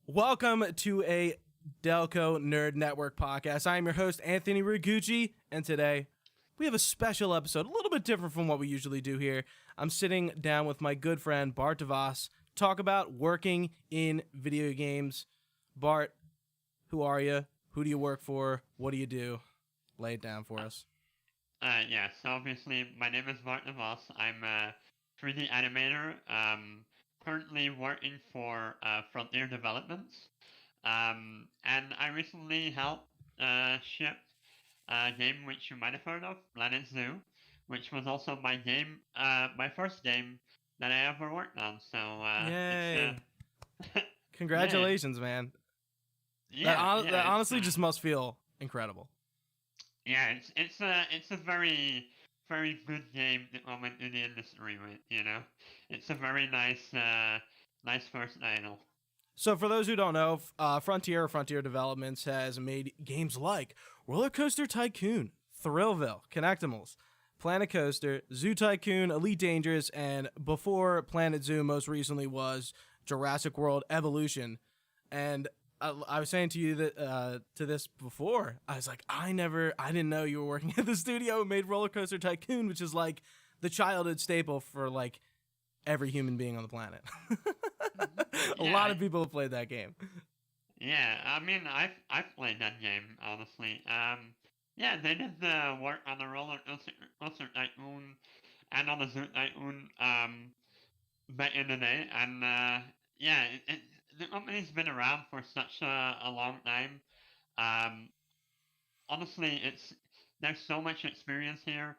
Welcome to a Delco Nerd Network podcast. I am your host, Anthony Ragucci, and today we have a special episode, a little bit different from what we usually do here. I'm sitting down with my good friend, Bart De Vos, to talk about working in video games. Bart, who are you? Who do you work for? What do you do? Lay it down for us. So obviously, my name is Bart De Vos. I'm a 3D animator, currently working for Frontier Developments. And I recently helped ship a game which you might have heard of, Planet Zoo, which was also my first game that I ever worked on. So, Yay! Congratulations, man. That honestly just must feel incredible. Yeah, it's a very good game that went in the industry with, you know. It's a very nice first title. So for those who don't know, Frontier Developments has made games like Roller Coaster Tycoon, Thrillville, Connectimals, Planet Coaster, Zoo Tycoon, Elite Dangerous, and before Planet Zoo, most recently was Jurassic World Evolution. And I was saying to you that to this before, I was like, I didn't know you were working at the studio who made Roller Coaster Tycoon, which is like the childhood staple for like every human being on the planet. A lot of people have played that game. Yeah, I mean, I've played that game, honestly. Yeah, they did the work on the Roller Coaster Tycoon and on the Zoo Tycoon back in the day, and the company's been around for such a long time. Honestly, there's so much experience here,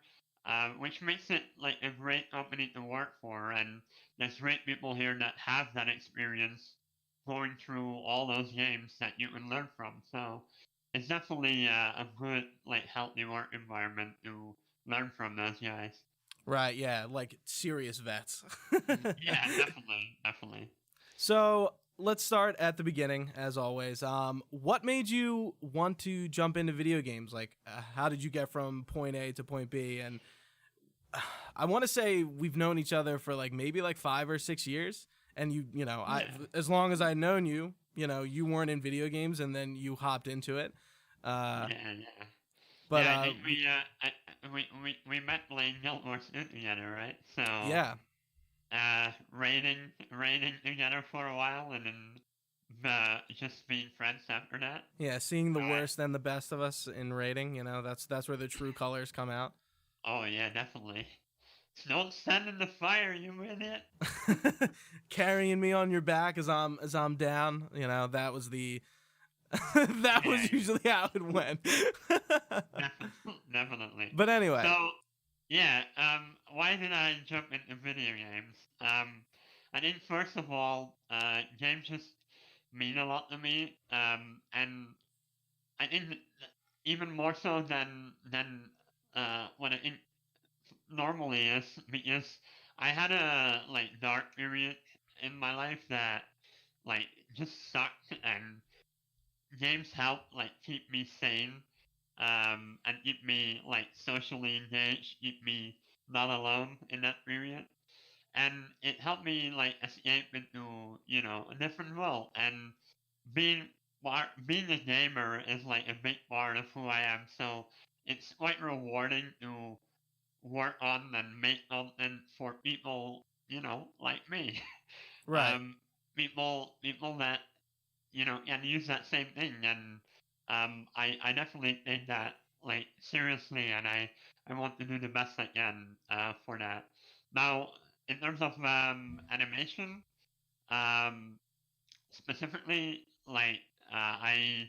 which makes it like a great company to work for, and there's great people here that have that experience going through all those games that you can learn from. So it's definitely a good, like, healthy work environment to learn from those guys. Right, yeah, like serious vets. Yeah, definitely. So let's start at the beginning, as always. What made you want to jump into video games? Like, how did you get from point A to point B? And I want to say we've known each other for like maybe like 5 or 6 years. And as long as I'd known you, you weren't in video games, and then you hopped into it. Yeah. But I think we met playing Guild Wars 2 together, right? So yeah. Raiding together for a while, and then just being friends after that. Yeah, seeing the worst and the best of us in raiding, that's where the true colors come out. Oh yeah, definitely. Don't stand in the fire, you idiot. Carrying me on your back as I'm down, that was the was usually how it went. Definitely. But anyway. So yeah, why did I jump into video games? I think first of all, games just mean a lot to me, and I think even more so than what it normally is, because I had a dark period in my life that just sucked, and games help keep me sane, and keep me socially engaged, keep me not alone in that period, and it helped me escape into a different world, and being a gamer is a big part of who I am, so it's quite rewarding to work on and make content for people like me. Right. People that can use that same thing, and I definitely take that seriously, and I want to do the best I can for that. Now, in terms of animation, specifically, I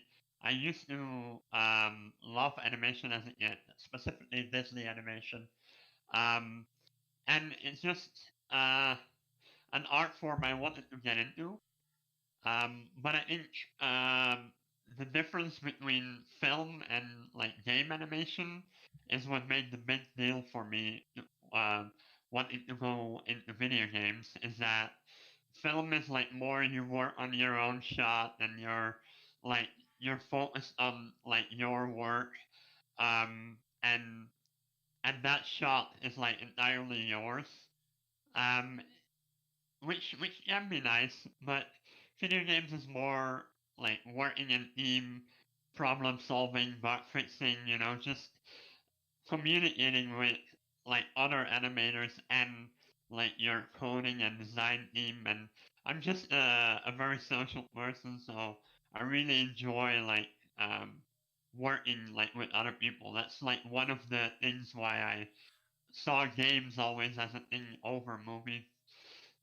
used to love animation as a kid, specifically Disney animation, and it's just an art form I wanted to get into. But I think the difference between film and game animation is what made the big deal for me wanting to go into video games, is that film is like more you work on your own shot and like you're focused on like your work, and that shot is like entirely yours. Um, which can be nice, but video games is more like working in team, problem solving, bug fixing, just communicating with like other animators and like your coding and design team. And I'm just a very social person, so I really enjoy like working like with other people. That's like one of the things why I saw games always as a thing over movies,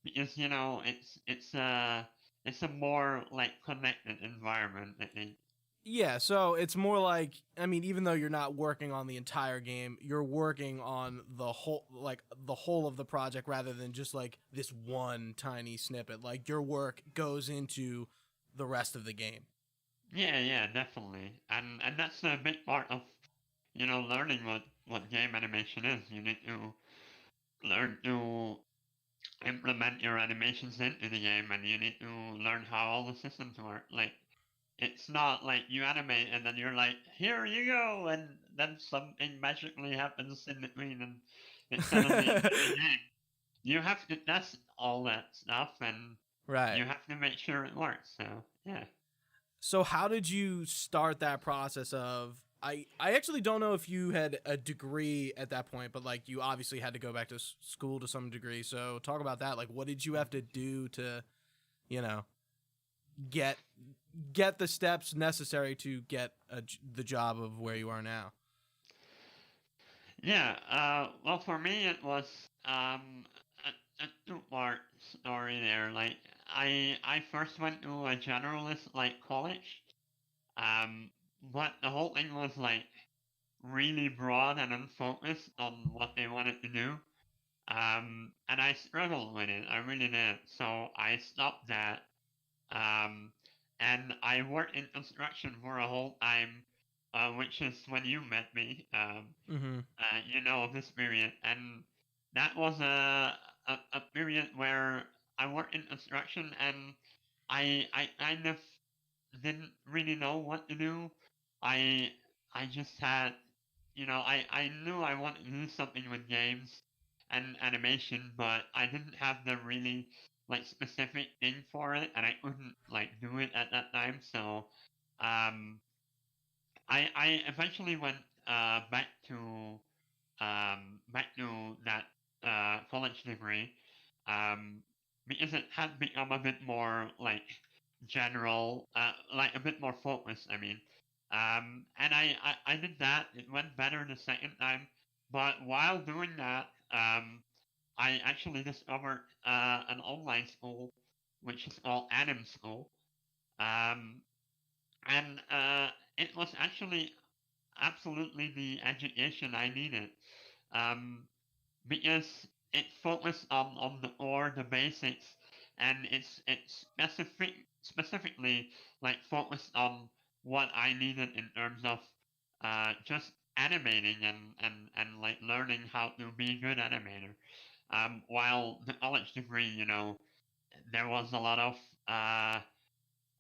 because it's a more like connected environment, I think. Yeah, so it's more like, I mean, even though you're not working on the entire game, you're working on the whole of the project rather than just like this one tiny snippet. Like your work goes into the rest of the game. Yeah, definitely. And that's a big part of learning what game animation is. You need to learn to implement your animations into the game, and you need to learn how all the systems work. Like, it's not like you animate and then you're like, here you go, and then something magically happens in between and it's suddenly a good game. You have to test all that stuff, and Right. you have to make sure it works. So yeah. So how did you start that process of I actually don't know if you had a degree at that point, but like you obviously had to go back to school to some degree. So talk about that. Like what did you have to do to, you know, get the steps necessary to get the job of where you are now? Yeah, well, for me, it was a two-part story there. Like, I first went to a generalist like college, um, but the whole thing was like really broad and unfocused on what they wanted to do. And I struggled with it. I really did. So I stopped that. Um, and I worked in construction for a whole time, which is when you met me. Mm-hmm. You know of this period, and that was a period where I worked in construction, and I kind of didn't really know what to do. I I just had, I knew I wanted to do something with games and animation, but I didn't have the really like specific thing for it, and I couldn't like do it at that time. So um, I eventually went back to that college degree, um, because it had become a bit more like general, like a bit more focused. I mean, and I did that. It went better the second time, but while doing that, I actually discovered an online school, which is called Anim School, um, and it was actually absolutely the education I needed, um, because it focused on the core, the basics, and it's specifically like focused on what I needed in terms of just animating and like learning how to be a good animator. While the college degree, there was a lot of uh,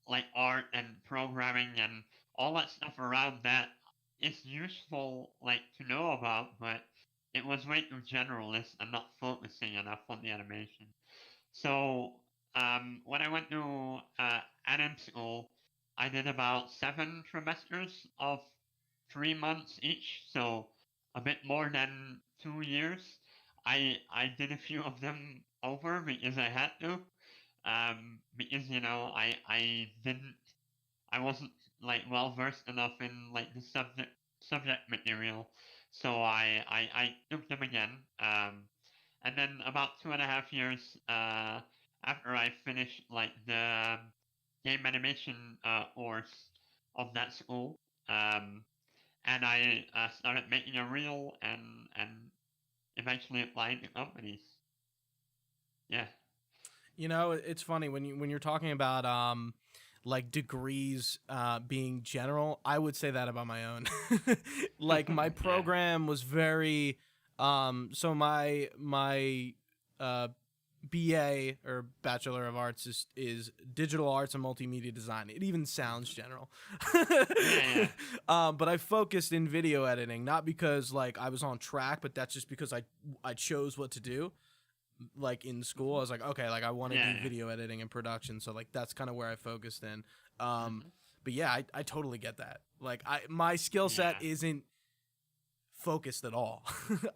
like art and programming and all that stuff around that is useful like to know about, but it was way too generalist and not focusing enough on the animation. So when I went to anim school, I did about 7 trimesters of 3 months each, so a bit more than 2 years. I did a few of them over because I had to, because I wasn't like well versed enough in like the subject material, so I took them again. And then about 2.5 years after I finished like the game animation course of that school, um, and I started making a reel and eventually applying to companies. Yeah. You know, it's funny when you're talking about like degrees being general. I would say that about my own. Like my program was very so my BA or Bachelor of Arts is Digital Arts and Multimedia Design. It even sounds general. Yeah. But I focused in video editing, not because like I was on track, but that's just because I chose what to do. Like in school, I was like, okay, like I want to do video editing and production, so like that's kind of where I focused in. But yeah, I totally get that. Like my skill set isn't focused at all.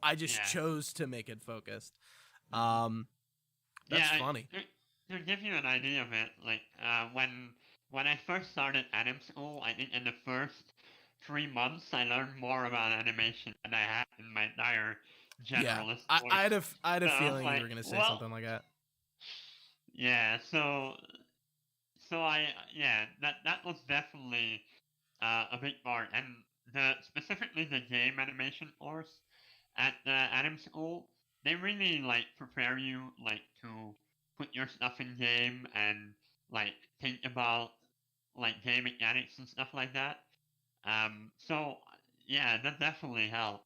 I just chose to make it focused. That's funny. To give you an idea of it, like when I first started anim school, I think in the first 3 months I learned more about animation than I had in my entire generalist course. I had a feeling like, you were gonna say something like that. Yeah, so that was definitely a big part, and specifically the game animation course at the anim school, they really like prepare you like to put your stuff in game and like think about like game mechanics and stuff like that. So yeah, that definitely helped.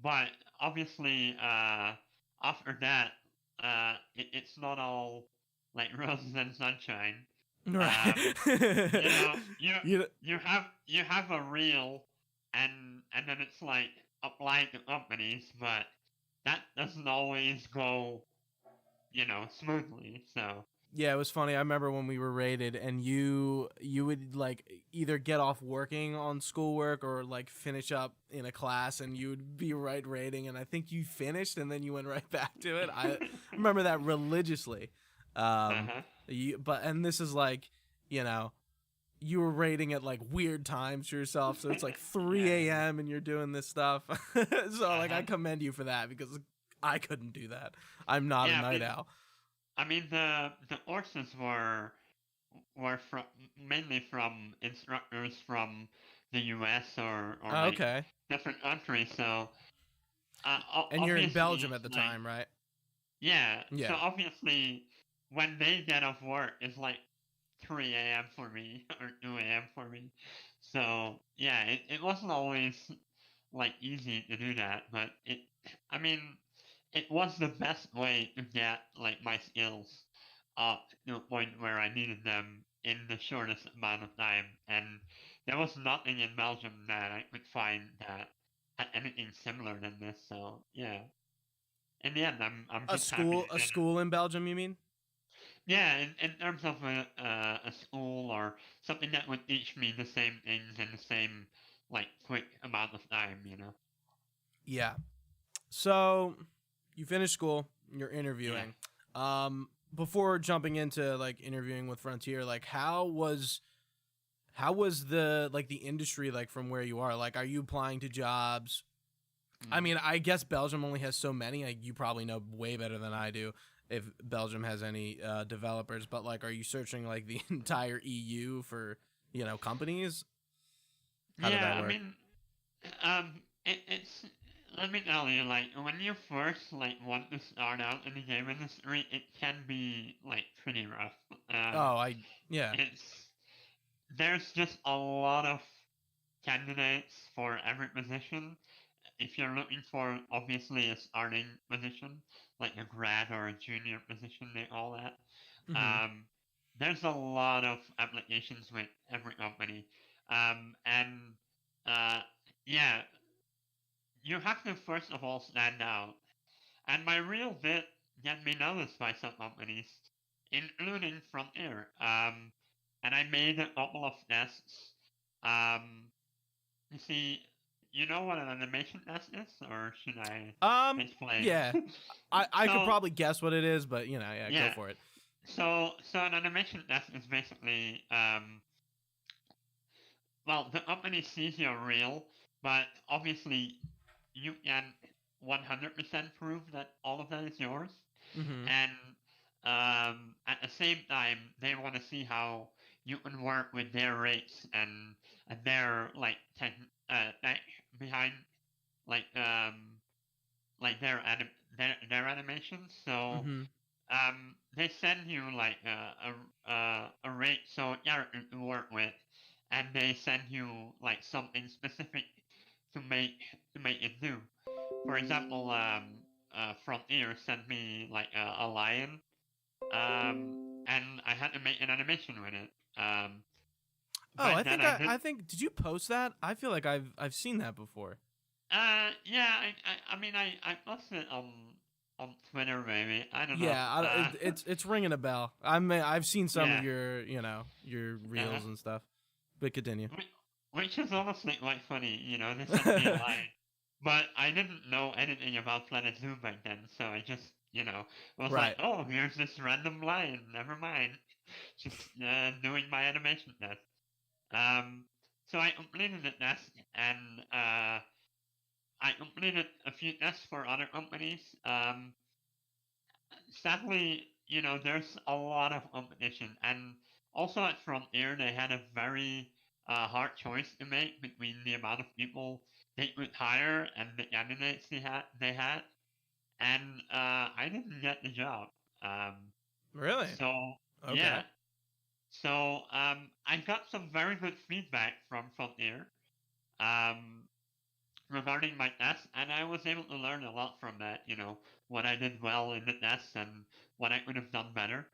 But obviously, after that, it's not all like roses and sunshine. Right. You have a reel, and then it's like applied to companies, but that doesn't always go, smoothly. So yeah, it was funny. I remember when we were rated, and you would like either get off working on schoolwork or like finish up in a class, and you would be rating. And I think you finished, and then you went right back to it. I remember that religiously. And this is like, you were rating at like weird times for yourself, so it's like 3 a.m. and you're doing this stuff. So like I commend you for that, because I couldn't do that. I'm not a night owl. I mean, the courses were mainly from instructors from the U.S. or different countries. So, and you're in Belgium at the time, right? Yeah. So obviously, when they get off work, it's like 3 a.m. for me or 2 a.m. for me. So yeah, it wasn't always like easy to do that, but it was the best way to get like my skills up to a point where I needed them in the shortest amount of time. And there was nothing in Belgium that I could find that had anything similar than this. So yeah, in the end, I'm a school in Belgium, you mean? Yeah, in terms of a school or something that would teach me the same things in the same like quick amount of time. Yeah. So you finish school, you're interviewing. Before jumping into like interviewing with Frontier, like how was the like the industry like from where you are? Like, are you applying to jobs? I mean, I guess Belgium only has so many. Like, you probably know way better than I do if Belgium has any developers. But like, are you searching like the entire EU for companies? How did that work? I mean, it's let me tell you, like when you first like want to start out in the game industry, it can be like pretty rough. There's just a lot of candidates for every position. If you're looking for obviously a starting position, like a grad or a junior position, they call that. There's a lot of applications with every company, yeah, you have to first of all stand out. And my real bit get me noticed by some companies, including Frontier. And I made a couple of tests. You see, you know what an animation test is, or should I explain? Yeah, I could probably guess what it is, but go for it. So an animation test is basically the company sees your reel, but obviously you can 100% prove that all of that is yours, and at the same time they want to see how you can work with their rates and their like tech behind like their animations. So they send you like a rate so character to work with, and they send you like something specific to make it do. For example, Frontier sent me like a lion, and I had to make an animation with it. Oh, But then I did. I think did you post that? I feel like I've seen that before. Yeah, I mean, I posted it on Twitter, maybe. I don't know. Yeah, it's ringing a bell. I've seen some of Yeah, your your uh, reels and stuff. But continue. which is honestly quite funny. They sent me a line, but I didn't know anything about Planet Zoo back then, so I just, was like, Right. oh, here's this random line. Never mind. Just doing my animation test. Um, so I completed the test, and I completed a few tests for other companies. Sadly, there's a lot of competition, and also at Frontier, they had a very hard choice to make between the amount of people they could hire and the candidates they had, and I didn't get the job. Um, Really? so Okay. yeah, so I got some very good feedback from Frontier. Um, Regarding my test, and I was able to learn a lot from that. What I did well in the test and what I could have done better.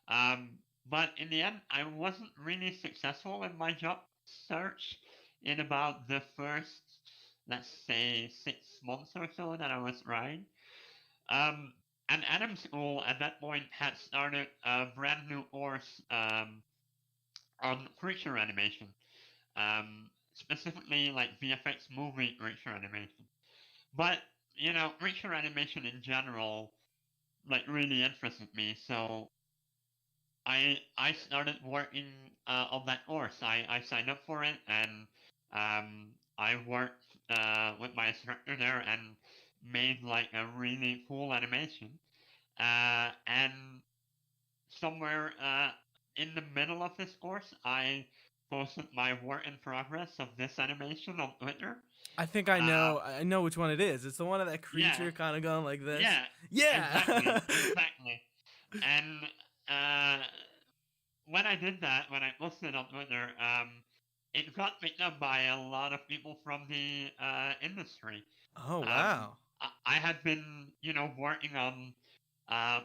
Um, but in the end, I wasn't really successful in my job search in about the first, let's say, 6 months or so that I was trying. Um, and Adam School at that point had started a brand new course on creature animation, specifically like VFX movie creature animation. But creature animation in general like really interested me, so I started working on that course. I signed up for it, and I worked with my instructor there and made like a really cool animation. And somewhere in the middle of this course, I posted my work in progress of this animation on Twitter. I think Uh, I know which one it is. It's the one of that yeah, creature kind of going like this. yeah, Yeah. exactly. And uh, when I did that, when I posted on Twitter, it got picked up by a lot of people from the industry. Oh Um, wow. I had been, working on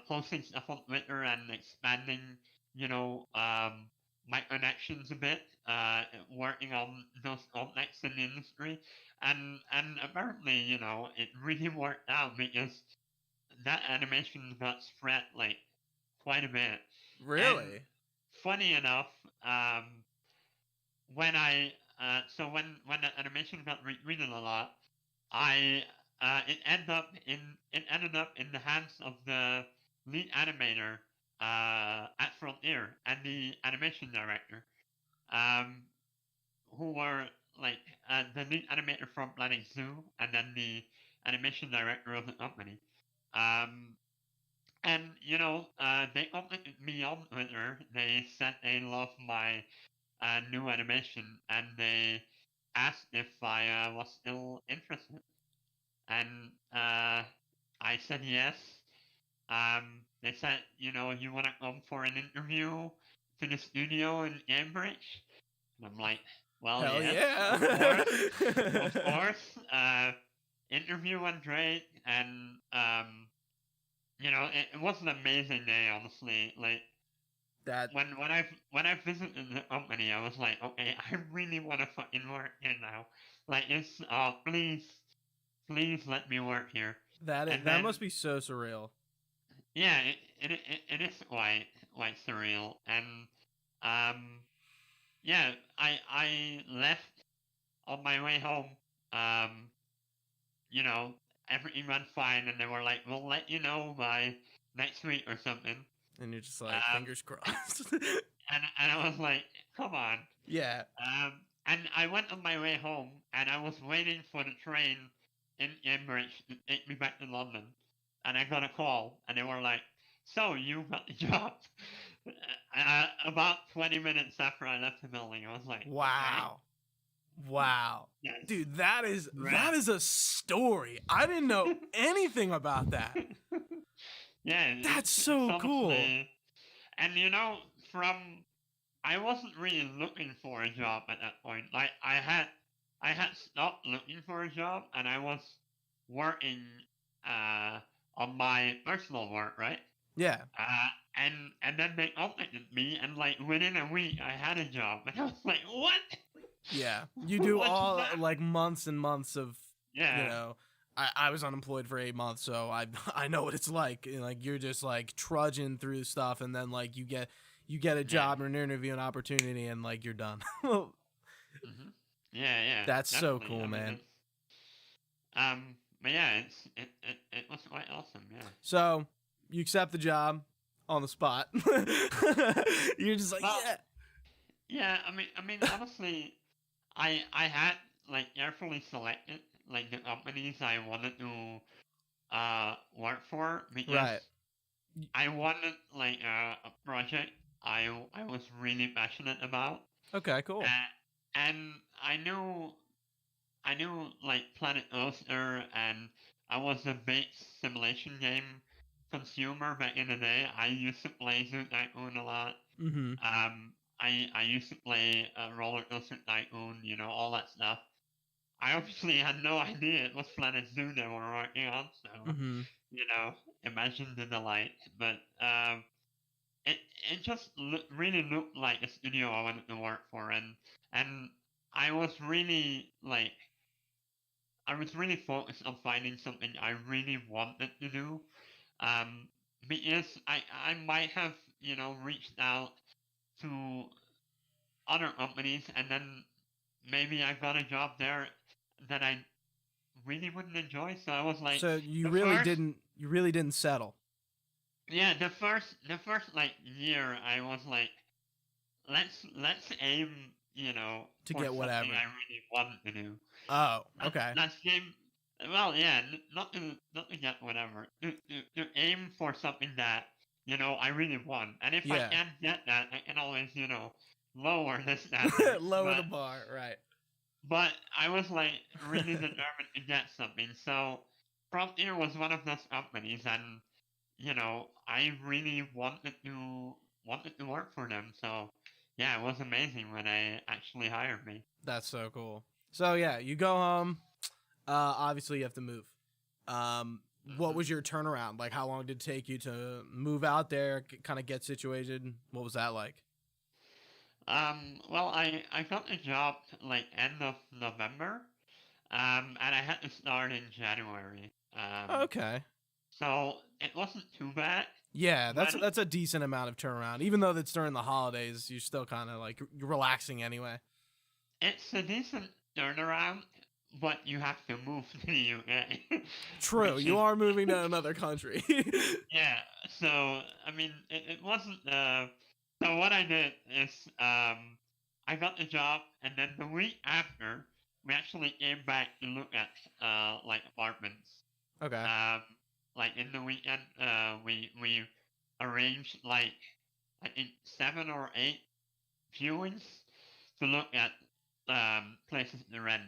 posting stuff on Twitter and expanding, my connections a bit, working on those contacts in the industry, and apparently, it really worked out because that animation got spread like quite a bit. And Really? funny enough, um, when the animation got retweeted a lot, I it ended up in the hands of the lead animator at Frontier and the animation director, um, who were like the lead animator from Planet Zoo and then the animation director of the company. Um, and they contacted me on Twitter. They said they love my new animation, and they asked if I was still interested. And I said yes. They said, you want to come for an interview to the studio in Cambridge? And I'm like, well, Hell yes, yeah. of course, of course. Interview went great, and it was an amazing day, honestly. Like that when I visited the company, I was like, okay, I really want to fucking work here now. Like, please let me work here. And that then, must be so surreal. yeah, it is quite surreal. And um, yeah, I left on my way home. Um, you know, everything went fine, and they were like, we'll let you know by next week or something. And you're just like Um, fingers crossed. and I was like, come on. Yeah. And I went on my way home, and I was waiting for the train in Cambridge to take me back to London. And I got a call, and they were like, "So you got the job?" About 20 minutes after I left the building, I was like, "Okay, Wow. Wow. yes, Dude, that rad." is a story. I didn't know anything about that. Yeah, That's it's so cool. honestly, and from I wasn't really looking for a job at that point. Like I had stopped looking for a job, and I was working on my personal work, right? Yeah. And then they contacted me, and like within a week, I had a job, and I was like, what? Yeah. You do What just all happened? like months and months of, you Yeah, know, I was unemployed for 8 months, so I know what it's like. And, like you're just like trudging through stuff, and then like you get a yeah, job or an interview, an opportunity, and like you're done. hmm yeah, That's so definitely. cool, I mean, man. it's but yeah, it was quite awesome. Yeah. So you accept the job on the spot. You're just like, Well, yeah. yeah. I mean, honestly, I had like carefully selected like the companies I wanted to work for because Right. I wanted like a project I was really passionate about, Okay, cool. and and I knew like Planet Coaster, and I was a big simulation game consumer back in the day. I used to play Zoo Tycoon a lot. Mm-hmm. I used to play Roller Coaster Tycoon, all that stuff. I obviously had no idea it was Planet Zoo they were working on, so Mm-hmm. you know, imagine the delight. But it it just really looked like a studio I wanted to work for, and I was really like I was really focused on finding something I really wanted to do. Um, because I might have reached out to other companies, and then maybe I got a job there that I really wouldn't enjoy. So I was like, So you the really first didn't you really didn't settle yeah, the first like year, I was like, let's aim, to for get something whatever. I really want to do. Oh, Let's okay. let's aim. Well, yeah, not to get whatever. To aim for something that I really want, and if I Yeah. can't get that, I can always lower the standards. Lower the But bar, right. but I was like really determined to get something. So Frontier was one of those companies, and I really wanted to work for them. So yeah, it was amazing when they actually hired me. That's so cool. So yeah, you go home. Obviously you have to move. What hmm was your turnaround? Like how long did it take you to move out there, kind of get situated? What was that like? Well, I got the job like end of November, and I had to start in January. Okay. So it wasn't too bad, Yeah, but that's a decent amount of turnaround. Even though that's during the holidays, you're still kind of like you're relaxing anyway. it's a decent turnaround. But you have to move to the UK, True, which you is are moving to another country. yeah. So I mean, it wasn't. So what I did is I got the job, and then the week after, we actually came back to look at like apartments. Okay. Um, like in the weekend, we arranged like I think 7 or 8 viewings to look at places to rent.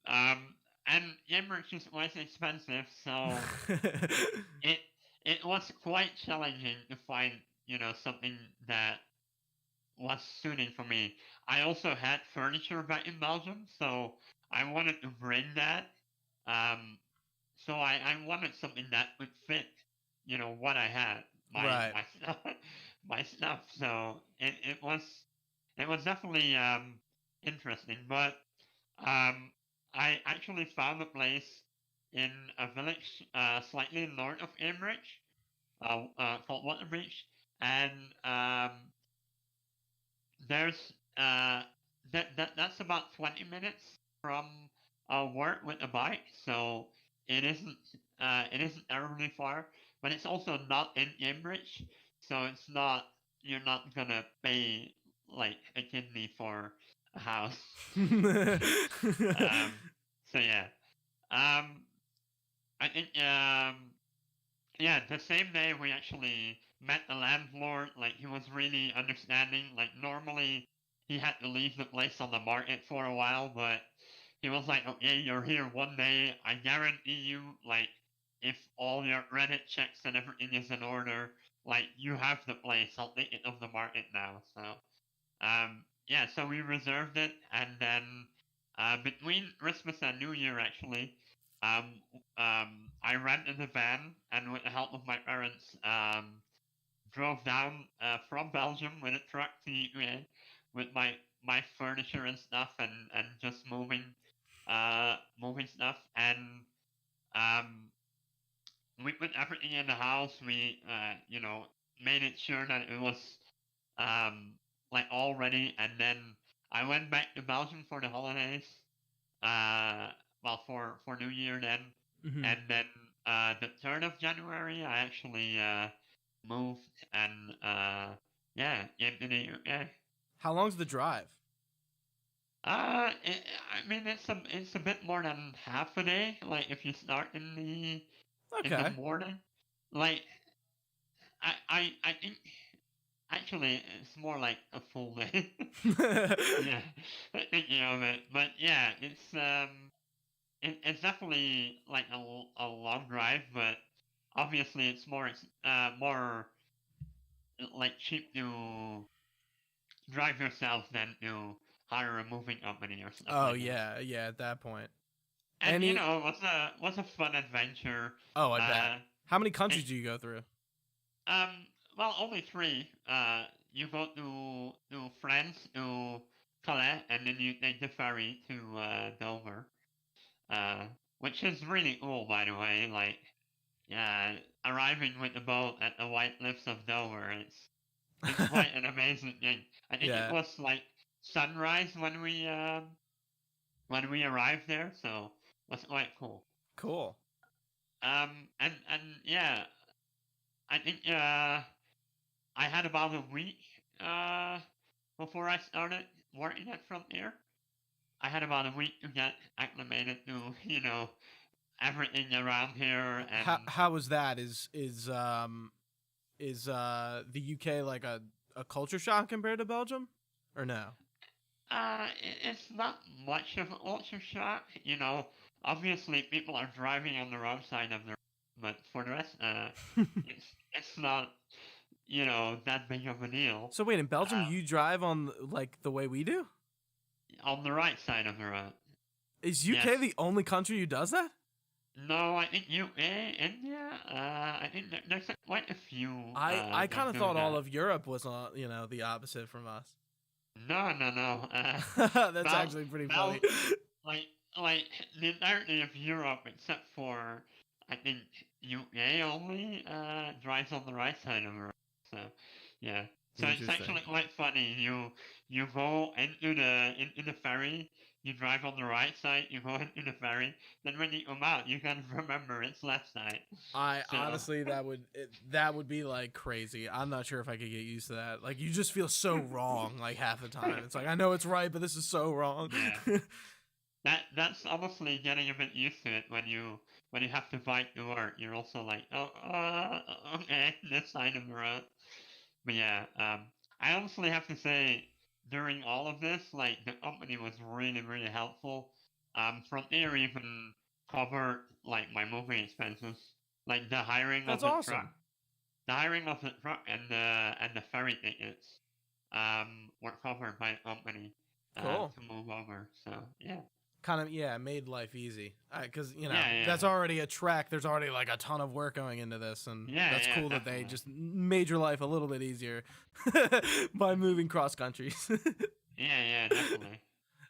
Um, and Cambridge is quite expensive, so it it was quite challenging to find something that was suiting for me. I also had furniture back in Belgium, so I wanted to bring that. Um, so I wanted something that would fit, what I had, my Right. my stuff, my stuff. So it was definitely interesting, but um, I actually found a place in a village slightly north of Cambridge, called Waterbridge, and there's that's about 20 minutes from work with a bike, so it isn't terribly far, but it's also not in Cambridge, so you're not gonna pay like a kidney for a house. um, so yeah, um, I think yeah, the same day we actually met the landlord. Like he was really understanding. Like normally he had to leave the place on the market for a while, but he was like, "Okay, you're here one day. I guarantee you, like, if all your Reddit checks and everything is in order, like you have the place. I'll take it off the market now." So yeah, so we reserved it, and then between Christmas and New Year, actually, um, I rented a van and with the help of my parents, drove down from Belgium with a truck to UA with my furniture and stuff and just moving stuff and um we put everything in the house. We made it sure that it was um like all ready, and then I went back to Belgium for the holidays. Well, for New Year then, Hmm. and then the 3rd of January I actually moved and yeah, into the UK. How long's the drive? I mean it's a bit more than half a day. Like if you start in the Okay. morning, like I think actually it's more like a full day. Yeah, thinking of it, but yeah, it's definitely like a long drive, but obviously it's more like cheap to drive yourself than to hire a moving company or stuff Oh like that. yeah, yeah. At that point, And any. it was a fun adventure. Oh, I bet. Uh, How many it, countries do you go through? well, only three. You go to France, to Calais, and then you take the ferry to Dover. Uh, which is really cool, by the way. Like, yeah, arriving with the boat at the White Cliffs of Dover, it's quite an amazing thing. I think it Yeah. was like sunrise when we arrived there, so it was quite cool. Cool. And yeah, I think I had about a week uh before I started working at Frontier. I had about a week to get acclimated to everything around here and How was that? Is the UK like a culture shock compared to Belgium, or no? it's not much of an ultra shock. Obviously people are driving on the wrong side of the road, but for the rest, it's not that big of a deal. So wait, in Belgium Uh, you drive on like the way we do? on the right side of the road. Is Yes. UK the only country who does that? No, I think UK, India. I think there's quite a few. I that kind of do thought all that. of Europe was the opposite from us. No. That's Bel- actually pretty Bel- funny. like like the entirety of Europe except for I think UK only drives on the right side of the road. So yeah. So it's Interesting. actually quite funny. You go into the ferry, you drive on the right side, you go into the ferry, then when you come out you can remember it's left side. I So honestly that would be like crazy. I'm not sure if I could get used to that. Like you just feel so wrong like half the time. It's like I know it's right, but this is so wrong. yeah. That's honestly getting a bit used to it when you have to fight to work. You're also like, oh, okay, this side of the road. But yeah, I honestly have to say, during all of this, like the company was really helpful. Frontier even covered like my moving expenses, like That's awesome. the hiring of the truck and the ferry tickets, were covered by the company, Cool. to move over. So yeah. Kind of made life easy because Yeah. that's already a trek. There's already like a ton of work going into this, and that's Yeah, cool that they definitely. just made your life a little bit easier by moving cross countries. Yeah, definitely.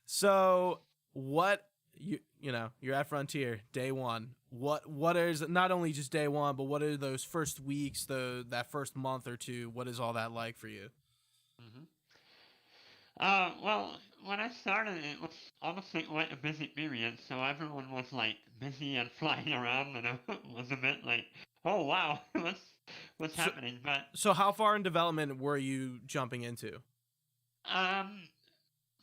So what you're at Frontier day one. What is not only just day one, but what are those first weeks, that first month or two? What is all that like for you? hmm well, when I started, it was honestly quite a busy period, so everyone was like busy and flying around, and I was a bit like, oh wow, what's So happening? But so how far in development were you jumping into? um,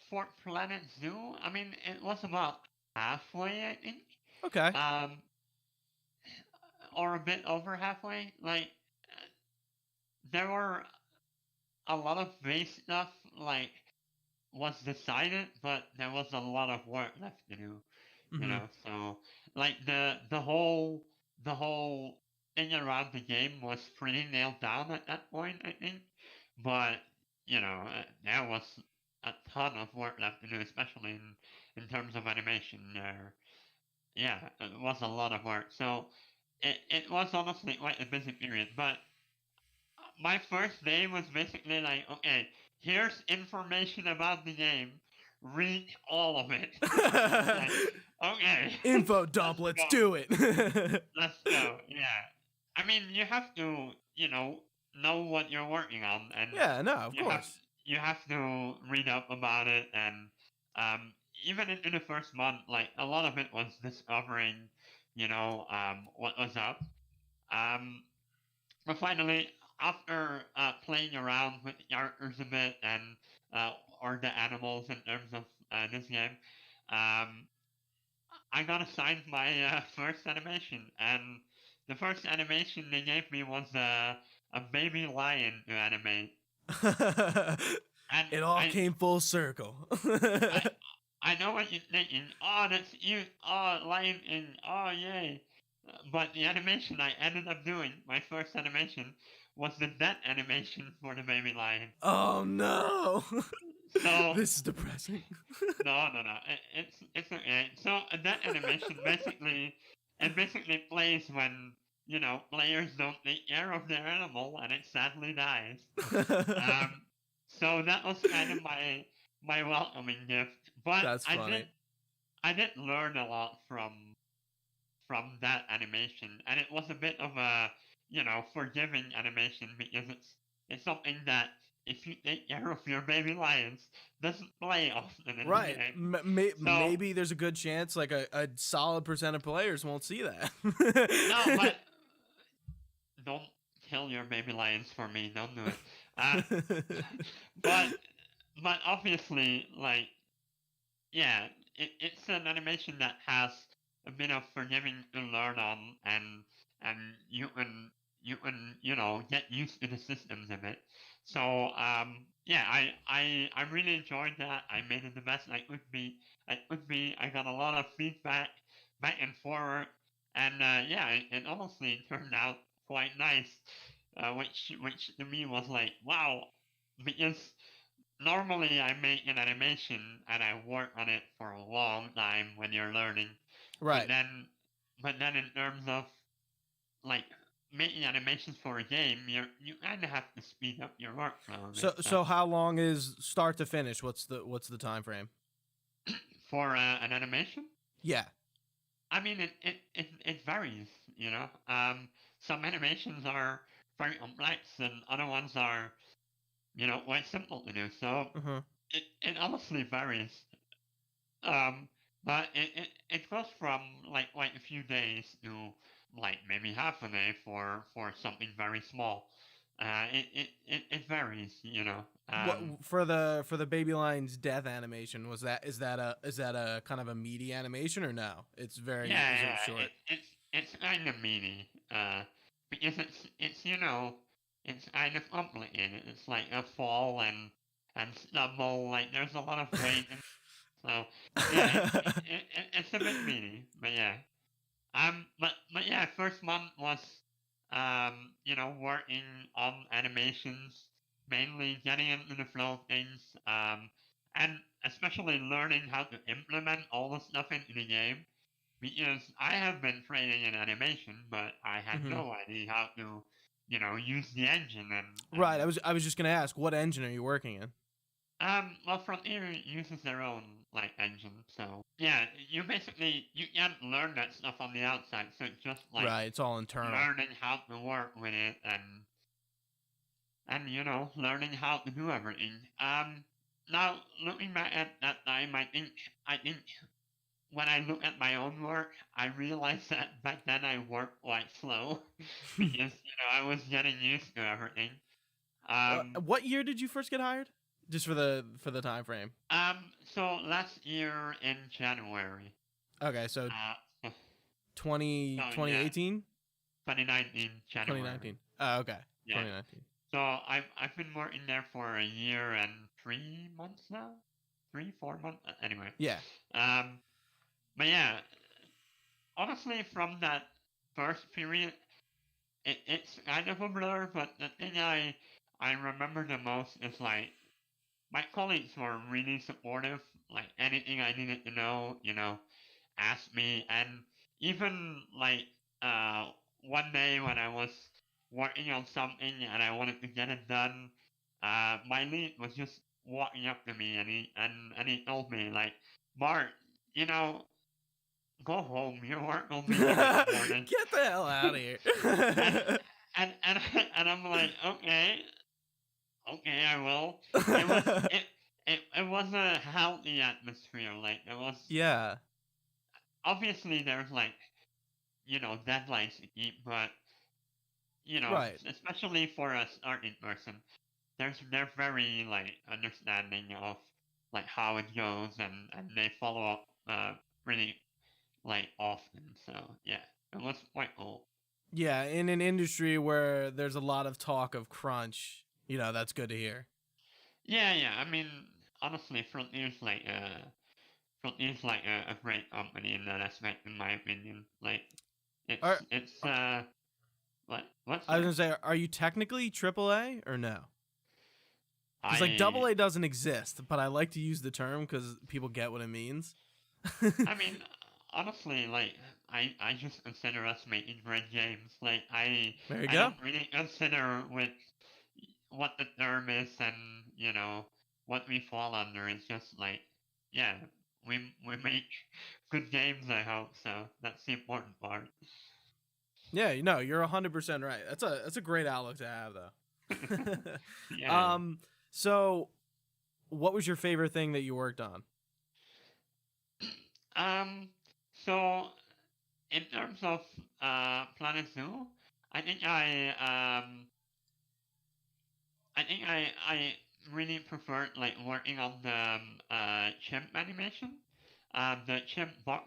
for Planet Zoo, I mean, it was about halfway, I think, Okay. um, or a bit over halfway. Like, there were a lot of base stuff, like was decided, but there was a lot of work left to do. Mm-hmm. So like the whole thing around the game was pretty nailed down at that point, I think. But there was a ton of work left to do, especially in terms of animation. There, yeah, it was a lot of work. So it was honestly quite a busy period. But my first day was basically like, okay, here's information about the game. Read all of it. Like, okay, Info dump, let's let's go. do it. Let's go. Yeah. I mean, you have to, know what you're working on, and Yeah, no, of you have course. you have to read up about it, and even in the first month, like a lot of it was discovering, what was up. Um, but finally, after playing around with the characters a bit and or the animals in terms of this game, um, I got assigned my first animation, and the first animation they gave me was a baby lion to animate, and It all I came full circle. I I know what you're thinking. Oh, that's you. Oh, lion in. Oh, yay! But the animation I ended up doing, my first animation, was the death animation for the baby lion. Oh no. So This is depressing. no. It's okay. So that animation basically plays when players don't take care of their animal and it sadly dies. Um, so that was kind of my welcoming gift. But That's funny. I did learn a lot from that animation, and it was a bit of a forgiving animation because it's something that if you take care of your baby lions doesn't play often in the Right. game. So Maybe there's a good chance like a solid percent of players won't see that. no, but don't kill your baby lions for me. Don't do it. Uh, but obviously, like, yeah, it's an animation that has a bit of forgiving to learn on, and you can get used to the systems of it. So yeah, I really enjoyed that. I made it the best I could be. I got a lot of feedback back and forward, and yeah, it honestly turned out quite nice. Which to me was like wow, because normally I make an animation and I work on it for a long time when you're learning. But Right. then in terms of like making animations for a game, you kind of have to speed up your workflow a bit. So how long is start to finish? What's the time frame? For an animation, Yeah. I mean it varies. Some animations are very complex and other ones are quite simple to do. So Uh-huh. it honestly varies. Um, but it goes from like a few days to like maybe half a day for something very small. It varies, What for the baby lion's death animation was that is that a kind of a meaty animation or no? It's very is it yeah, short? it's kind of meaty. Because it's it's kind of complicated. It's like a fall and stumble. Like there's a lot of weight, and so yeah, it's a bit meaty. But yeah. But yeah, first month was, working on animations, mainly getting into the flow of things, and especially learning how to implement all the stuff into the game. Because I have been training in animation, but I had Hmm. no idea how to, use the engine and Right. I was just gonna ask, what engine are you working in? well, Frontier uses their own like engine, so yeah, you can't learn that stuff on the outside, so it's just like Right. It's all internal. learning how to work with it and learning how to do everything. Now looking back at that time, I think when I look at my own work, I realized that back then I worked quite slow because I was getting used to everything. Um, What year did you first get hired? Just for the time frame. so last year in January, Okay, so uh, 20 yeah, 18, 2019 twenty January. nineteen. Oh, okay. Yeah. 2019. So I've been working there for a year and 3 months now, 3 4 months anyway. Yeah. Um, but yeah, honestly, from that first period, it's kind of a blur. But the thing I remember the most is like my colleagues were really supportive. Like anything I needed to know, asked me, and even like one day when I was working on something and I wanted to get it done, my lead was just walking up to me and he told me like, Bart, you know, go home. Your work will be due in the morning. Get the hell out of here. and and I'm like, okay, I will. It was it was a healthy atmosphere. Like it was Yeah. obviously there's like deadlines to keep, but Right. especially for a starting person, they're very like understanding of like how it goes, and they follow up pretty like often. So yeah, it was quite cool. Yeah, in an industry where there's a lot of talk of crunch, that's good to hear. Yeah. I mean, honestly, Frontier's like a great company in that aspect, in my opinion. Like, Are it's what's I was that? gonna say, are you technically AAA or no? Because like I AA doesn't exist, but I like to use the term because people get what it means. I mean, honestly, like I just consider us making great games. Like There you I go. don't really consider with what the term is and what we fall under. It's just like yeah, we make good games. I hope so. That's the important part. Yeah, you're 100% right. That's a great outlook to have, though. Yeah. So what was your favorite thing that you worked on? Um. So in terms of Planet Zoo, I think I really preferred like working on the chimp animation, the chimp box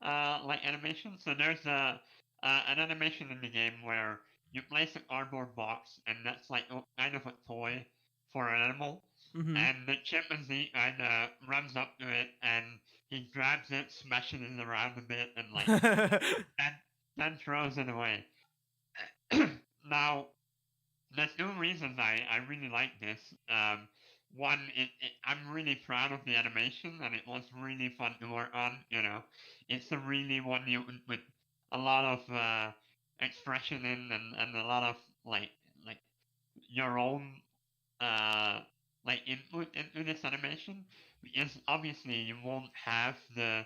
like animation. So there's an animation in the game where you place a cardboard box, and that's like kind of a toy for an animal, Mm-hmm. and the chimpanzee kind of runs up to it and he grabs it, smashes it around a bit, and like and then throws it away. Now there's two reasons I really like this. One, I'm really proud of the animation, and it was really fun to work on. It's a really one you with a lot of expression in, and a lot of like your own uh input into this animation, because obviously you won't have the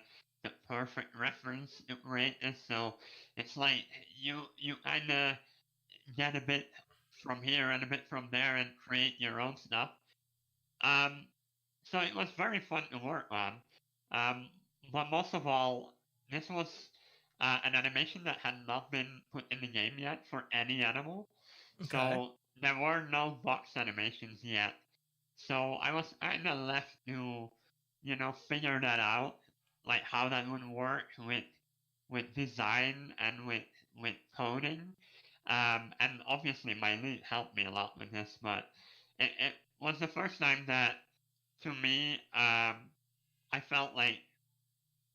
perfect reference to create this, so it's like you kind of get a bit from here and a bit from there and create your own stuff. Um, so it was very fun to work on. Um, but most of all, this was an animation that had not been put in the game yet for any animal. Okay. So there were no box animations yet. So I was kind of left to, figure that out, like how that would work with design and with coding. And obviously my lead helped me a lot with this, but it was the first time that, to me, I felt like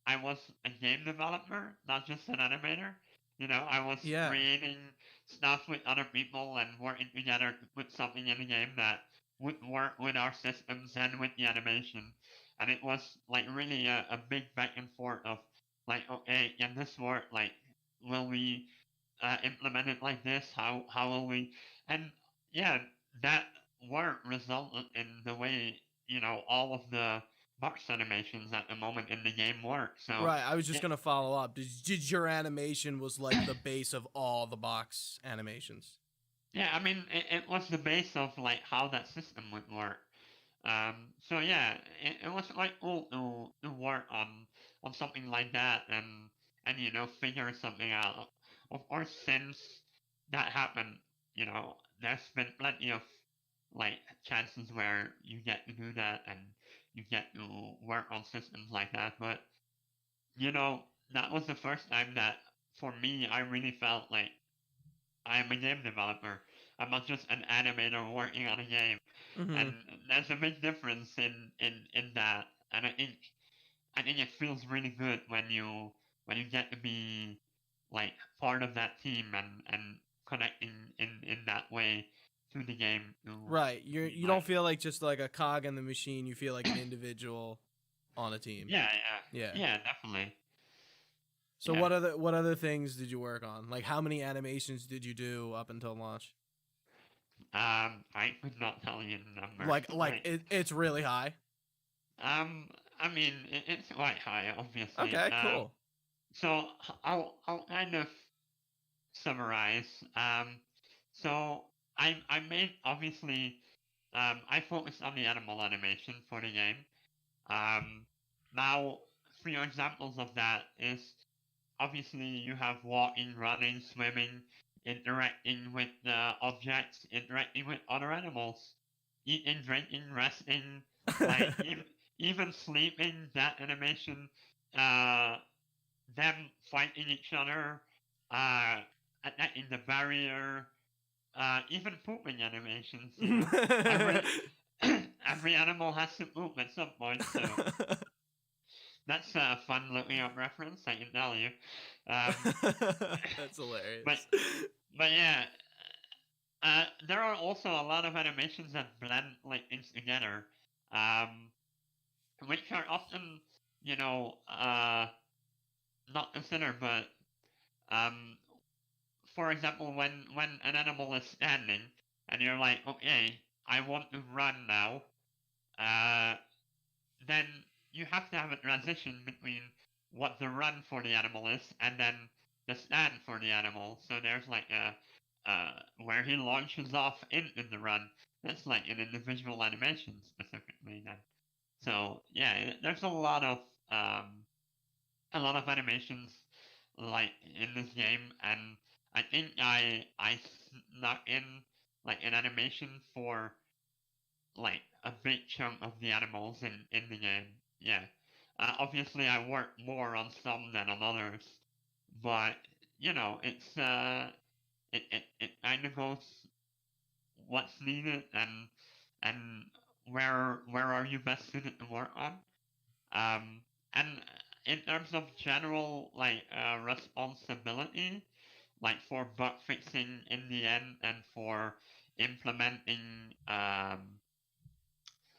I was a game developer, not just an animator. I was Yeah. creating stuff with other people and working together to put something in the game that would work with our systems and with the animation. And it was like really a big back and forth of like, okay, can this work? Like, will we implement it like this? How will we? And yeah, that work resulted in the way all of the box animations at the moment in the game work. So Right. I was just it, gonna follow up. Did your animation was like the base of all the box animations? yeah, I mean it was the base of like how that system would work. So yeah, it was like cool to work on something like that and figure something out. Of course, since that happened, there's been plenty of like chances where you get to do that and you get to work on systems like that. But that was the first time that for me I really felt like I'm a game developer. I'm not just an animator working on a game, Mm-hmm. and there's a big difference in that. And I think it feels really good when you get to be like part of that team and connecting in that way to the game. Right. You Like don't feel like just like a cog in the machine. You feel like an individual on a team. yeah, Yeah. yeah, definitely. So Yeah. what other things did you work on? Like how many animations did you do up until launch? I could not tell you the number. Like it's really high. Um, I mean, it's quite high, obviously. Okay, cool. So I'll kind of summarize. So I made obviously. I focused on the animal animation for the game. Um, Now, three examples of that is obviously you have walking, running, swimming, interacting with objects, interacting with other animals, eating, drinking, resting, like even sleeping. That animation, uh, them fighting each other, uh, attacking the barrier, even pooping animations. Every every animal has to poop at some point, so that's a fun looking up reference, I can tell you. That's hilarious. but but yeah, there are also a lot of animations that blend like things together, um, which are often, you know, not considered. But um, for example, when an animal is standing and you're like, okay, I want to run now, uh, then you have to have a transition between what the run for the animal is and then the stand for the animal. So there's like a where he launches off into the run. That's like an individual animation specifically then. So yeah, there's a lot of animations like in this game, and I think I snuck in like an animation for like a big chunk of the animals in the game. Yeah. Obviously, I work more on some than on others, but it's it kind of goes what's needed and where are you best suited to work on. And in terms of general like responsibility, like for bug fixing in the end and for implementing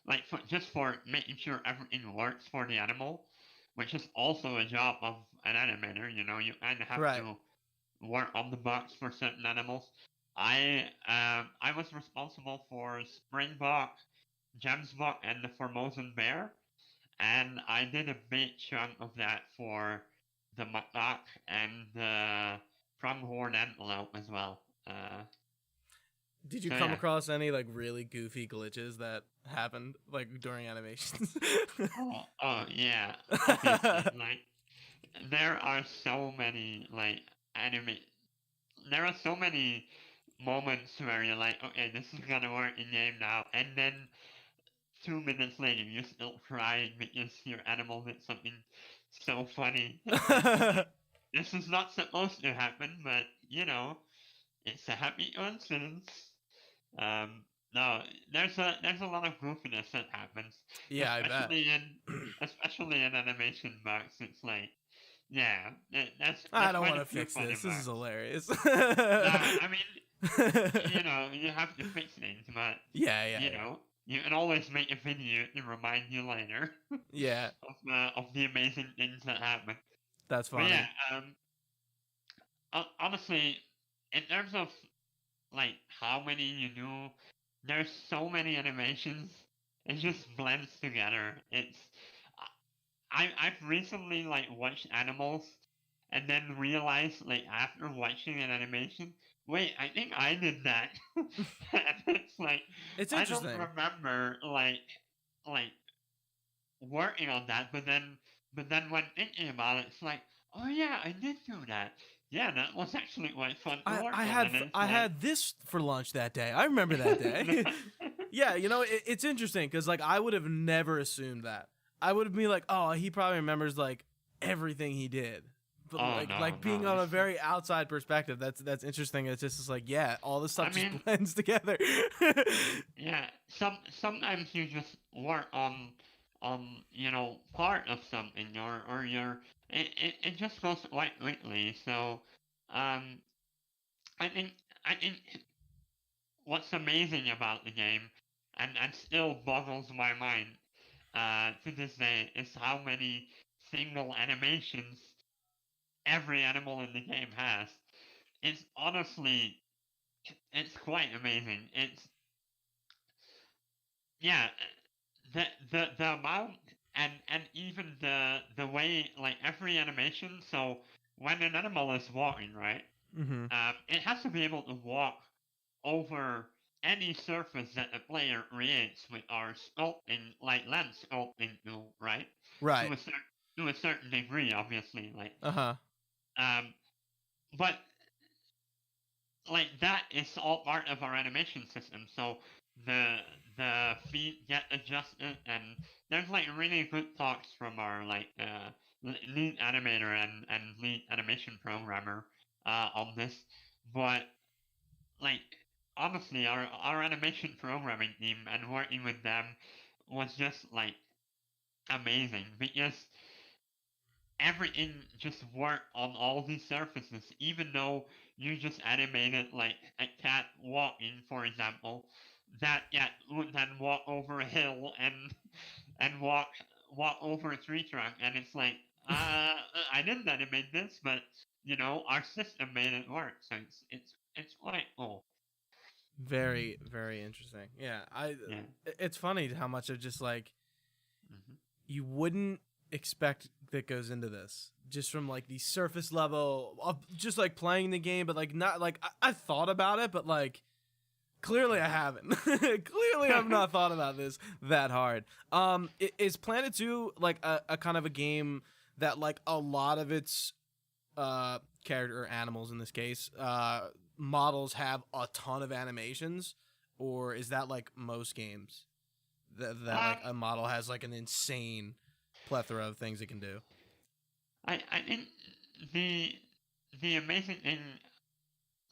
like just for making sure everything works for the animal, which is also a job of an animator. You kind of have Right. to work on the bugs for certain animals. I was responsible for Springbok, Gemsbok, and the Formosan bear, and I did a big chunk of that for the Makak and the pronghorn antelope as well. Did you So come yeah. across any like really goofy glitches that happened like during animations? Oh yeah, obviously. Like there are so many like anime. There are so many moments where you're like, okay, this is gonna work in game now, and then 2 minutes later you're still crying because your animal did something so funny. It's like this is not supposed to happen, but it's a happy coincidence. Um, no, there's a lot of goofiness that happens, Yeah, I bet. especially in especially in animation bugs. It's like, yeah, I there's don't quite want a to few fix funny this. This is bugs. hilarious. I mean, you have to fix things, but Yeah. you can always make a video to remind you later Yeah, of the amazing things that happen. that's But yeah, funny. honestly, in terms of like how many you do, there's so many animations. It just blends together. I've recently like watched animals and then realized like after watching an animation, wait, I think I did that. And it's like It's I don't interesting. remember like working on that, but then when thinking about it, it's like, oh yeah, I did do that. Yeah, that was actually quite fun to work on, and it's I like had this for lunch that day. I remember that day. Yeah, it's interesting because like I would have never assumed that. I would have been like, oh, he probably remembers like everything he did. But oh like being no, on a very outside perspective, that's interesting. It's just like, yeah, all this I stuff just mean, blends together. yeah, sometimes you just work on part of something or it just goes quite quickly. So um I think what's amazing about the game and still boggles my mind to this day is how many single animations every animal in the game has. It's honestly, it's quite amazing. It's yeah, the amount and even the way like every animation. So when an animal is walking, right, Mm-hmm. it has to be able to walk over any surface that the player creates with our sculpting, like land sculpting tool, right? To Right. a certain degree, obviously, like Uh-huh. um, but like that is all part of our animation system. So the feet get adjusted, and there's like really good talks from our like lead animator and lead animation programmer on this. But like honestly, our animation programming team and working with them was just like amazing because everything just worked on all these surfaces, even though you just animated like a cat walking, for example, that cat would then walk over a hill and walk over a tree trunk, and it's like, I didn't animate this, but you know, our system made it work, so it's quite cool. Very, very interesting. Yeah, Yeah. it's funny how much of just like Hmm. you wouldn't expect that goes into this just from like the surface level of just like playing the game, but like not like I thought about it, but like clearly I haven't. Clearly I've not thought about this that hard. Is Planet 2 like a kind of a game that like a lot of its character or animals in this case models have a ton of animations, or is that like most games that like Um, a model has like an insane plethora of things it can do? I think the amazing thing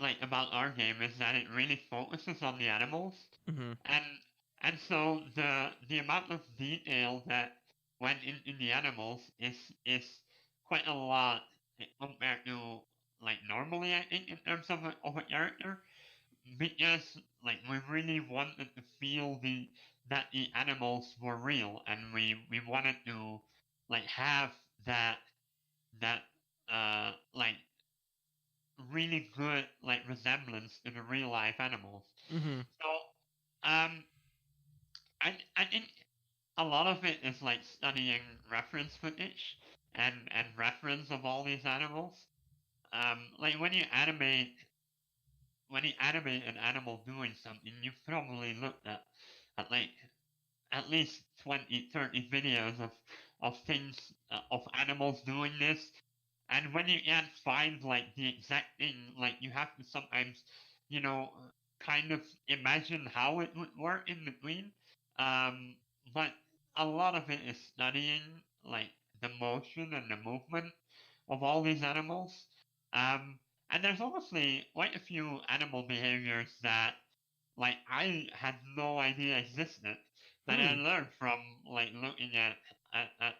like about our game is that it really focuses on the animals, Mm-hmm. and so the amount of detail that went into the animals is quite a lot compared to like normally, I think, in terms of a character, because like we really wanted to feel that the animals were real, and we wanted to like have that that like really good like resemblance to the real life animals. Mm-hmm. So I think a lot of it is like studying reference footage and reference of all these animals. Like when you animate an animal doing something, you've probably looked at like at least 20, 30 videos of things of animals doing this, and when you can't find like the exact thing, like you have to sometimes, you know, kind of imagine how it would work in between. Um, but a lot of it is studying like the motion and the movement of all these animals. Um, and there's honestly quite a few animal behaviors that like I had no idea existed that I Hmm. learned from like looking at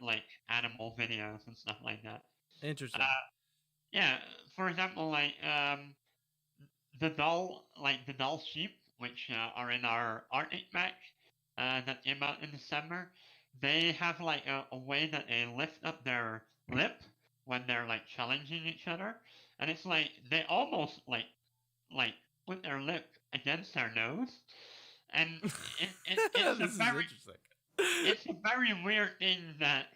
like animal videos and stuff like that. Interesting. Uh, yeah, for example, like the doll sheep, which are in our Arctic pack that came out in December. They have like a way that they lift up their lip when they're like challenging each other, and it's like they almost like put their lip against their nose, and This is interesting. it's a very weird thing that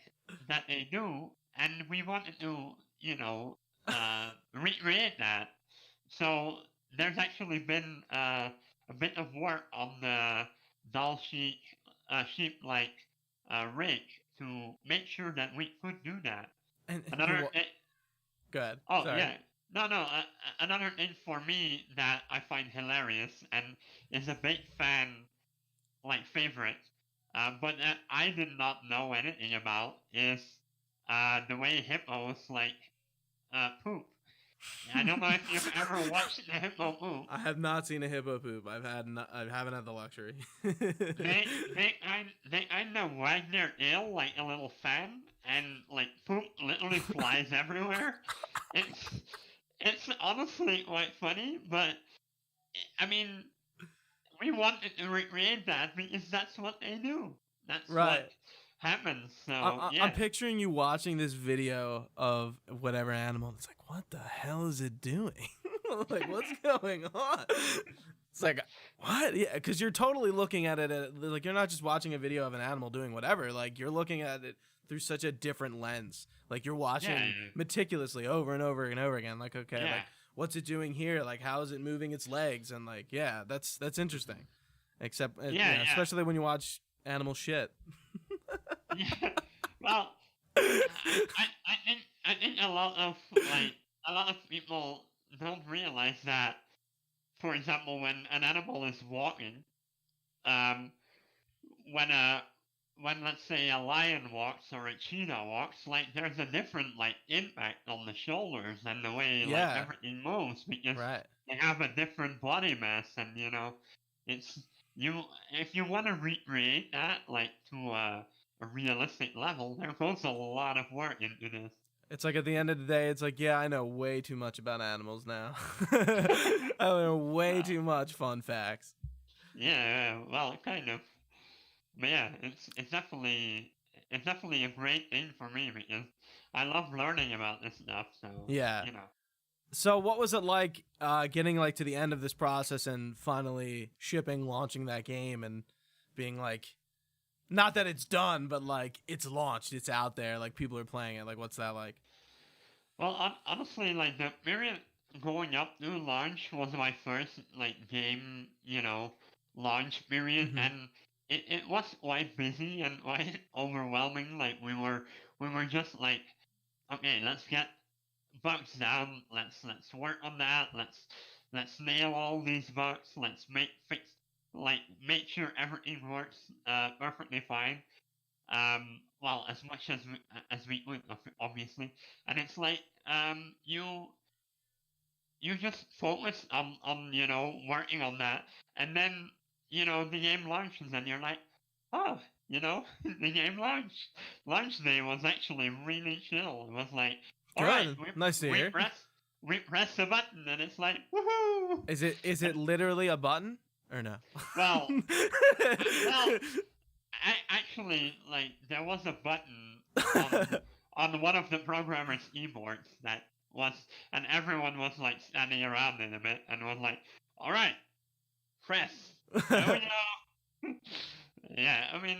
they do, and we wanted to, you know, recreate that. So there's actually been a bit of work on the doll sheep like rig to make sure that we could do that. And you Another, what? Go ahead. oh Sorry. yeah, no. Another thing for me that I find hilarious and is a big fan like favorite, but that I did not know anything about is the way hippos like poop. I don't know if you've ever watched a hippo poop. I have not seen a hippo poop. I haven't had the luxury. They kind of wag their tail like a little fan, and like poop literally flies everywhere. It's it's honestly quite funny, but I mean, we wanted to recreate that because that's what they do. That's what Right. happens. So I'm picturing you watching this video of whatever animal. It's like, what the hell is it doing? Like, what's going on? It's like, what? Yeah, because you're totally looking at it like you're not just watching a video of an animal doing whatever. Like you're looking at it through such a different lens. Like you're watching meticulously over and over and over again. Like, okay, like what's it doing here? Like how is it moving its legs? And like, yeah, that's interesting. Except, especially when you watch animal shit. Yeah. Well, I think a lot of people don't realize that. For example, when an animal is walking, um, when let's say a lion walks or a cheetah walks, like there's a different like impact on the shoulders and the way like everything moves because they have a different body mass, and it's if you want to recreate that like to a realistic level, there goes a lot of work into this. It's like at the end of the day, it's like, yeah, I know way too much about animals now. I know way too much fun facts. Yeah, well, kind of. But yeah, it's definitely a great thing for me because I love learning about this stuff. So yeah, So what was it like getting like to the end of this process and finally launching that game and being like, not that it's done, but like it's launched, it's out there, like people are playing it. Like, what's that like? Well, honestly, like the period going up to launch was my first like game, launch period, and it was quite busy and quite overwhelming. Like we were just like, okay, let's get bugs down. Let's work on that. Let's nail all these bugs. Let's make sure everything works perfectly fine. Well, as much as we could, obviously, and it's like you just focus on working on that, and then the game launches, and you're like, oh, the game launched. Launch day was actually really chill. It was like, all right, nice to hear. We press the button, and it's like, woohoo! Is it literally a button or no? Well. Actually, like, there was a button on one of the programmer's keyboards that was, and everyone was, like, standing around it a bit and was like, alright, press. There we go. Yeah, I mean,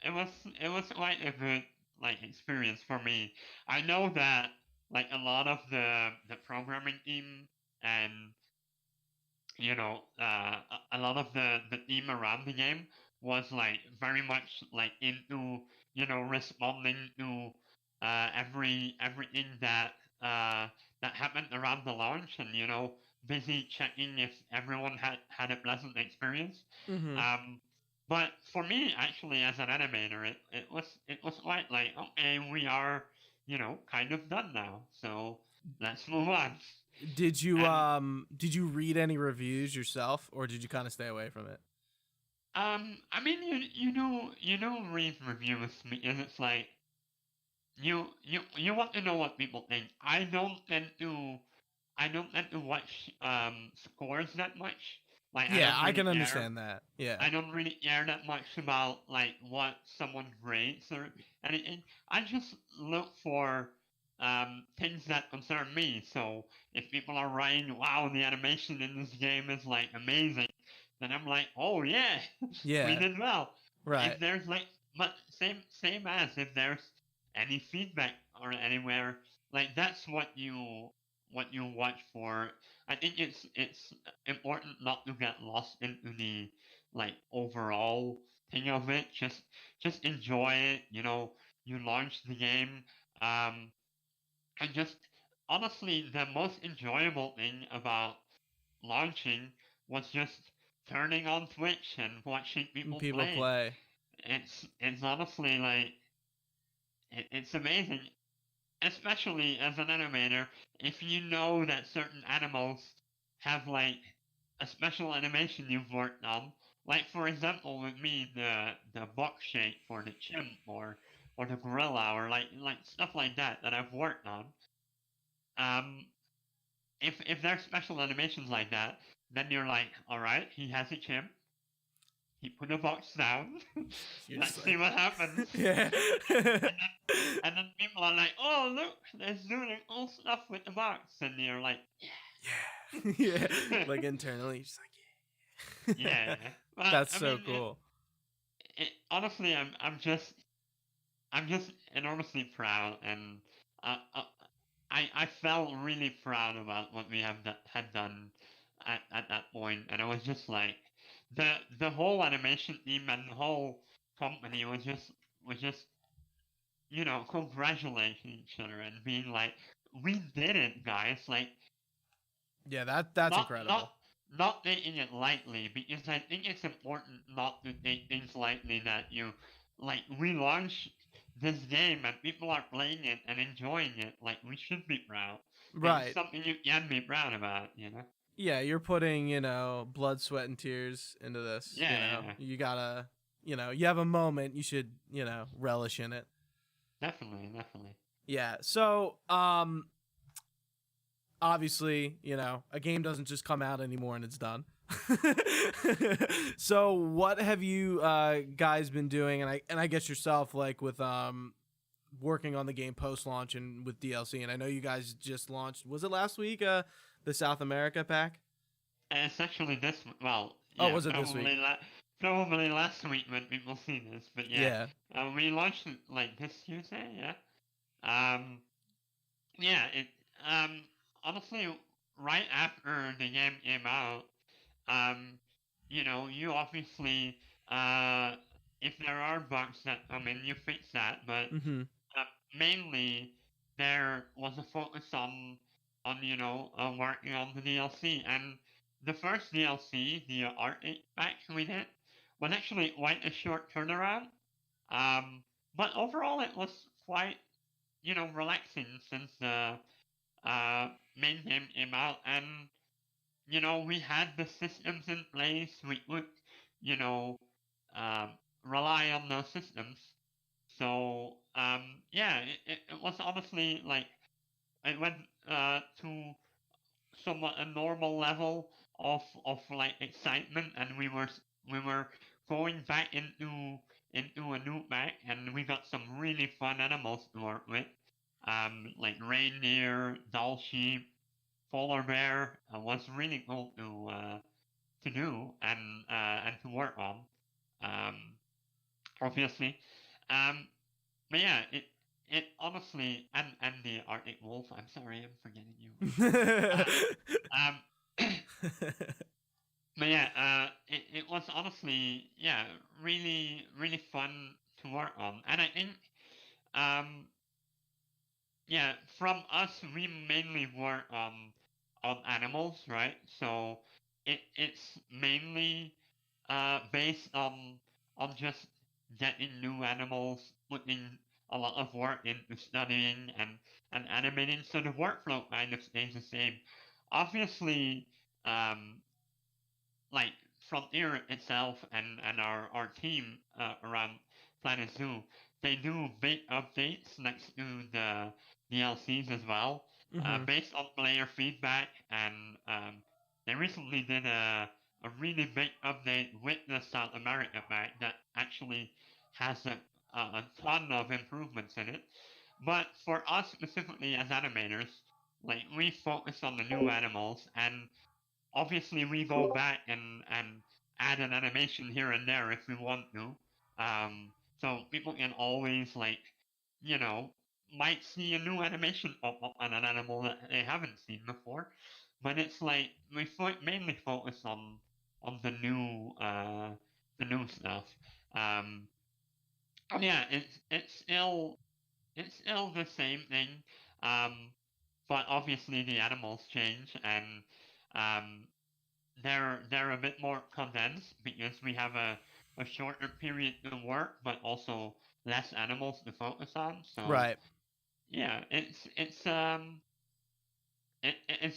it was quite a good, like, experience for me. I know that, like, a lot of the programming team and, a lot of the team around the game was like very much like into responding to everything that that happened around the launch, and busy checking if everyone had a pleasant experience. But for me, actually, as an animator, it was quite like, okay, we are kind of done now, so let's move on. Did you read any reviews yourself, or did you kind of stay away from it? I mean, you do read reviews because it's like you want to know what people think. I don't tend to watch scores that much. Like, yeah, I can understand that. Yeah, I don't really care that much about like what someone rates or anything. I just look for things that concern me. So if people are writing, "Wow, the animation in this game is like amazing," then I'm like, "Oh yeah, we did well." Right. If there's like, but same as if there's any feedback or anywhere, like that's what you watch for. I think it's important not to get lost into the like overall thing of it. Just enjoy it. You launch the game, and just honestly, the most enjoyable thing about launching was just turning on Twitch and watching people play. It's honestly like it's amazing, especially as an animator, if you know that certain animals have like a special animation you've worked on. Like for example, with me, the buck shake for the chimp or the gorilla or like stuff like that I've worked on. If there's special animations like that, then you're like, all right, he has a chimp. he put the box down. You're Let's just see like, what happens. yeah. And then people are like, oh, look, there's doing cool stuff with the box. And you're like, Yeah. Yeah. Like internally, just like, yeah. yeah. But, That's I so mean, cool. honestly, I'm just enormously proud, and uh, uh, I felt really proud about what we had done at that point, and I was just like, the whole animation team and the whole company was just congratulating each other and being like, we did it, guys. Like, Yeah, that's not incredible. not not taking it lightly, because I think it's important not to take things lightly. That we launch this game and people are playing it and enjoying it. Like, we should be proud. It's Right. something you can be proud about, you know. Yeah, you're putting, blood, sweat, and tears into this. Yeah, You gotta, you have a moment, you should, relish in it. definitely, definitely. Yeah. So, obviously, a game doesn't just come out anymore and it's done. So, what have you guys been doing, and I guess yourself, like with working on the game post launch and with DLC? And I know you guys just launched. Was it last week? The South America pack. And it's actually well, Oh, yeah, was it this week? probably last week when people see this, but yeah, Yeah. we launched it like this Tuesday, yeah. Um, yeah, um, honestly, right after the game came out, um, you obviously, uh, if there are bugs that come in, you fix that, but Mm-hmm. uh, mainly there was a focus on working on the DLC, and the first DLC, the Arctic pack we did, was actually quite a short turnaround. But overall it was quite relaxing since the main game came out, and we had the systems in place. We would you know um, rely on those systems. So yeah, it was honestly like it went to somewhat a normal level of like excitement, and we were going back into a new pack, and we got some really fun animals to work with, like reindeer, doll sheep, polar bear. Was really cool to do and to work on. Um, obviously. Um, but yeah, it honestly, and the Arctic Wolf. I'm sorry, I'm forgetting you. Um, but yeah, it was honestly, yeah, really really fun to work on, and I think, um, yeah, from us we mainly work on animals, right? So it's mainly based on just getting new animals, putting a lot of work into studying and animating, so the workflow kind of stays the same. Obviously, um, like Frontier itself and our team around Planet Zoo, they do big updates next to the DLCs as well, Mm-hmm. based on player feedback, and they recently did a really big update with the South America pack that actually has a ton of improvements in it. But for us specifically as animators, like, we focus on the new animals, and obviously we go back and add an animation here and there if we want to. So people can always, like, you know, might see a new animation pop up on an animal that they haven't seen before. But it's like we mainly focus on the new stuff. Um, and yeah, it's still the same thing. Um, but obviously the animals change, and um, they're a bit more condensed because we have a shorter period to work, but also less animals to focus on. So Right. yeah, it's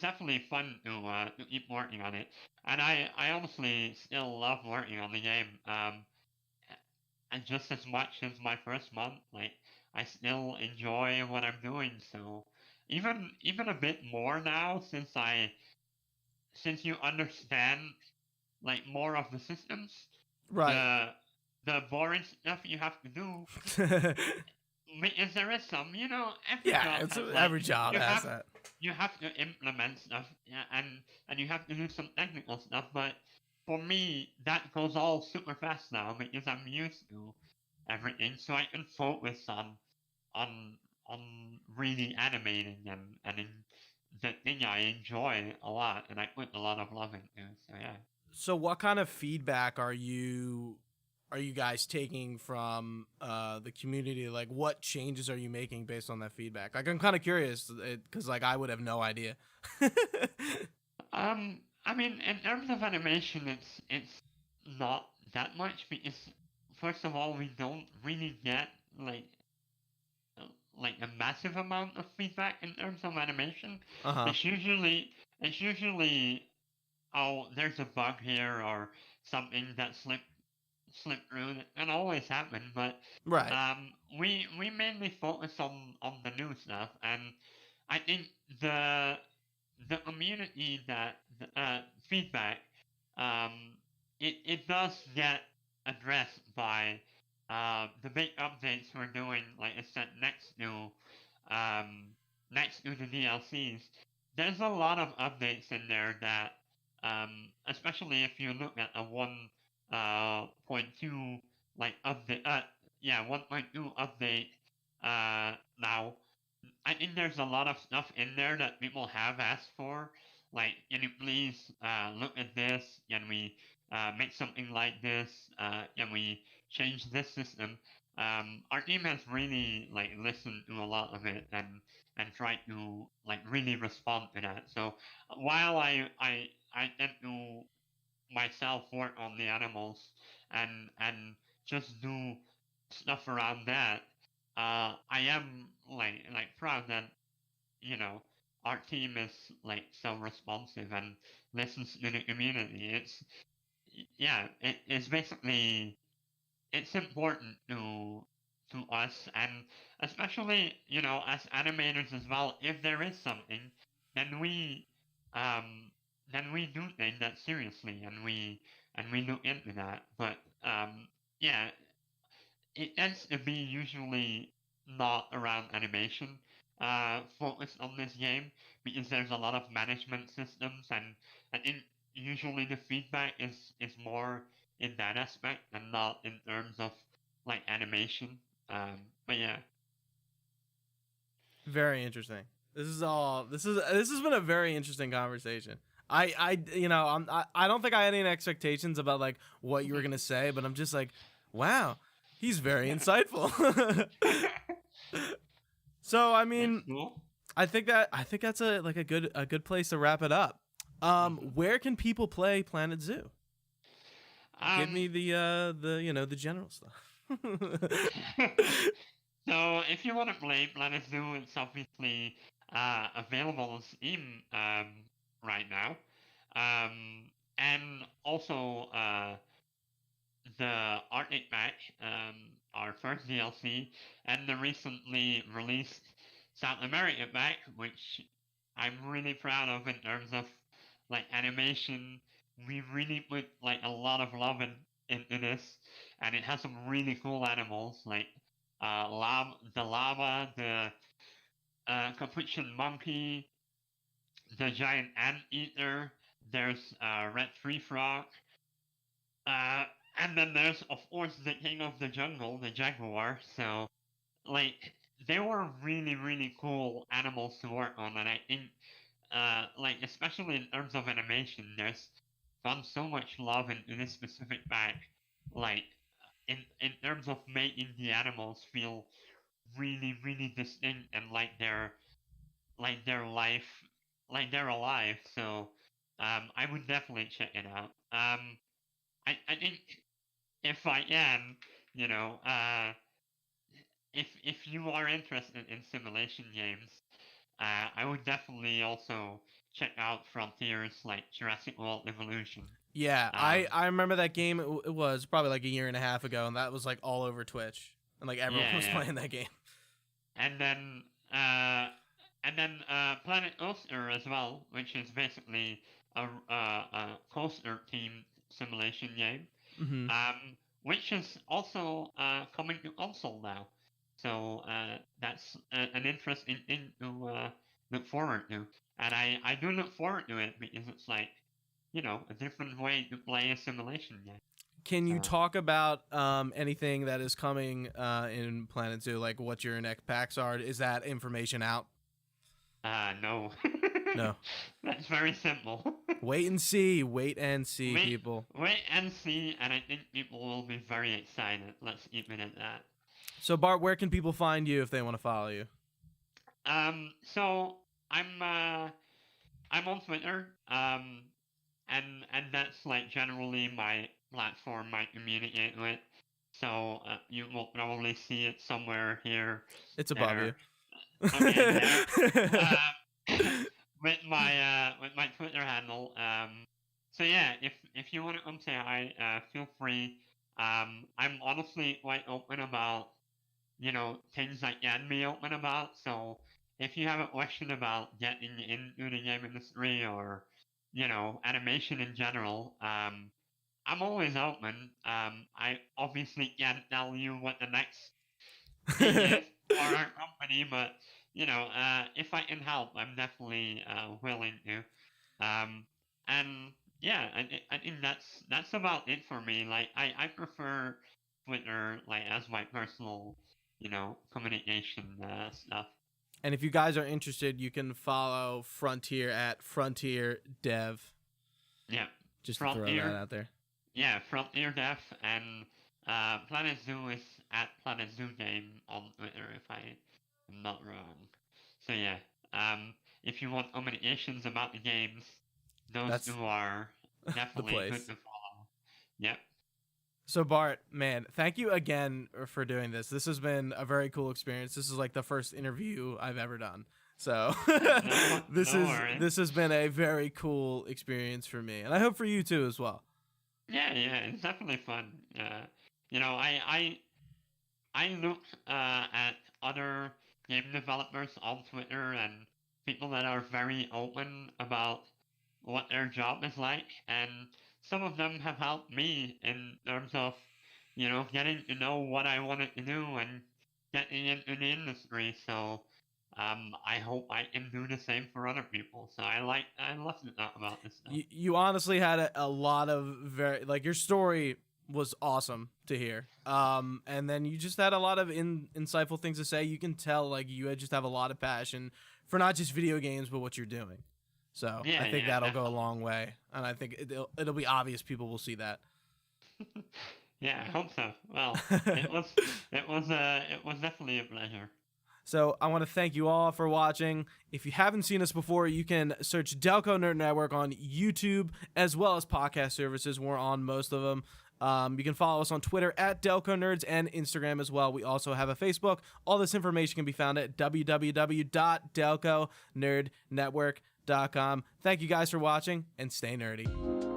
definitely fun to keep working on it, and I honestly still love working on the game. And just as much as my first month, like, I still enjoy what I'm doing. So even a bit more now, since you understand, like, more of the systems. Right. the boring stuff you have to do. Because there is some, every Yeah, job it's has like every job you has have that. you have to implement stuff, yeah, and you have to do some technical stuff. But for me, that goes all super fast now because I'm used to everything, so I can focus on on really animating and in the thing I enjoy a lot, and I put a lot of love into. So yeah. So what kind of feedback are you guys taking from the community? Like, what changes are you making based on that feedback? Like, I'm kind of curious because like I would have no idea. I mean, in terms of animation, it's not that much because first of all, we don't really get like uh, like a massive amount of feedback in terms of animation. Uh huh. It's usually oh, there's a bug here or something that slipped through. That can always happen, but Right. we mainly focus on the new stuff, and I think the the community that feedback, um, it does get addressed by the big updates we're doing. Like I said, um, next to the DLCs, there's a lot of updates in there that, especially if you look at a 1.2 like update, 1.2 update now. I think there's a lot of stuff in there that people have asked for. Like, can you please look at this? Can we make something like this? Can we change this system? Our team has really like listened to a lot of it and tried to like really respond to that. So while I tend to myself work on the animals and just do stuff around that, I am like proud that our team is like so responsive and listens to the community. It's basically it's important to us, and especially as animators as well. If there is something, then um we do take that seriously, and we look into that. But yeah, it tends to be usually not around animation focused on this game because there's a lot of management systems, and I think usually the feedback is more in that aspect and not in terms of like animation. But yeah. Very interesting. This has been a very interesting conversation. I don't think I had any expectations about like what you were gonna say, but I'm just like, wow, he's very insightful. So I That's mean, cool. I think that's a good place to wrap it up. Hmm. Where can people play Planet Zoo? Give me Um, the general stuff. so if you want to play Planet Zoo, it's obviously available on Steam right now. And also the Arctic Pack, our first DLC, and the recently released South America Pack, which I'm really proud of in terms of like animation. We really put like a lot of love into this, and it has some really cool animals like the llama, the capuchin monkey, the giant anteater. There's red tree frog, uh, and then there's of course the king of the jungle, the jaguar. So like they were really cool animals to work on, and I think like especially in terms of animation, there's gone so much love into this specific pack. Like in terms of making the animals feel really distinct and like their life like they're alive. So I would definitely check it out. I think if I can, you know, if you are interested in simulation games, I would definitely also check out Frontiers like Jurassic World Evolution. Yeah, I Um, I remember that game. It was probably like a year and a half ago, and that was like all over Twitch, and like everyone yeah, was yeah, playing that game. and then uh, Planet Coaster as well, which is basically a coaster themed simulation game. Mm-hmm. Which is also coming to console now. So that's an interesting thing to look forward to. And I do look forward to it because it's like, a different way to play a simulation game. Can you So, talk about anything that is coming in Planet Zoo, like what your next packs are? Is that information out? no. No. That's very simple. Wait and see. Wait and see, people. Wait and see, and I think people will be very excited. Let's keep it at that. So, Bart, where can people find you if they want to follow you? So I'm on Twitter, and that's like generally my platform I communicate with. So you will probably see it somewhere here. It's above there. you. Okay, there. With my Twitter handle. So yeah, if you want to come say hi, feel free. I'm honestly quite open about things I can be open about. So if you have a question about getting into the game industry or animation in general, I'm always open. I obviously can't tell you what the next thing is for our company, but if I can help, I'm definitely willing to. And yeah, I think that's about it for me. Like I prefer Twitter like as my personal communication stuff. And if you guys are interested, you can follow Frontier at Frontier Dev. Yeah, Just to throw that out there. Yeah, Frontier Dev, and Planet Zoo is at Planet Zoo Game on Twitter if I am not wrong. So yeah, if you want communications about the games, those two are definitely good to follow. Yep. So Bart, man, thank you again for doing this. This has been a very cool experience. This is like the first interview I've ever done. So this has been a very cool experience for me, and I hope for you too as well. Yeah, it's definitely fun. I look at other game developers on Twitter and people that are very open about what their job is like, and some of them have helped me in terms of, getting to know what I wanted to do and getting into the industry. So, I hope I can do the same for other people. So I love to talk about this stuff. You honestly had a lot of your story was awesome to hear. And then you just had a lot of insightful things to say. You can tell like you just have a lot of passion for not just video games but what you're doing. So I think that'll go a long way, and I think it'll be obvious people will see that. Yeah, I hope so. Well, it was definitely a pleasure. So I want to thank you all for watching. If you haven't seen us before, you can search Delco Nerd Network on YouTube as well as podcast services. We're on most of them. You can follow us on Twitter at Delco Nerds and Instagram as well. We also have a Facebook. All this information can be found at www.delconerdnetwork.com. Thank you guys for watching, and stay nerdy.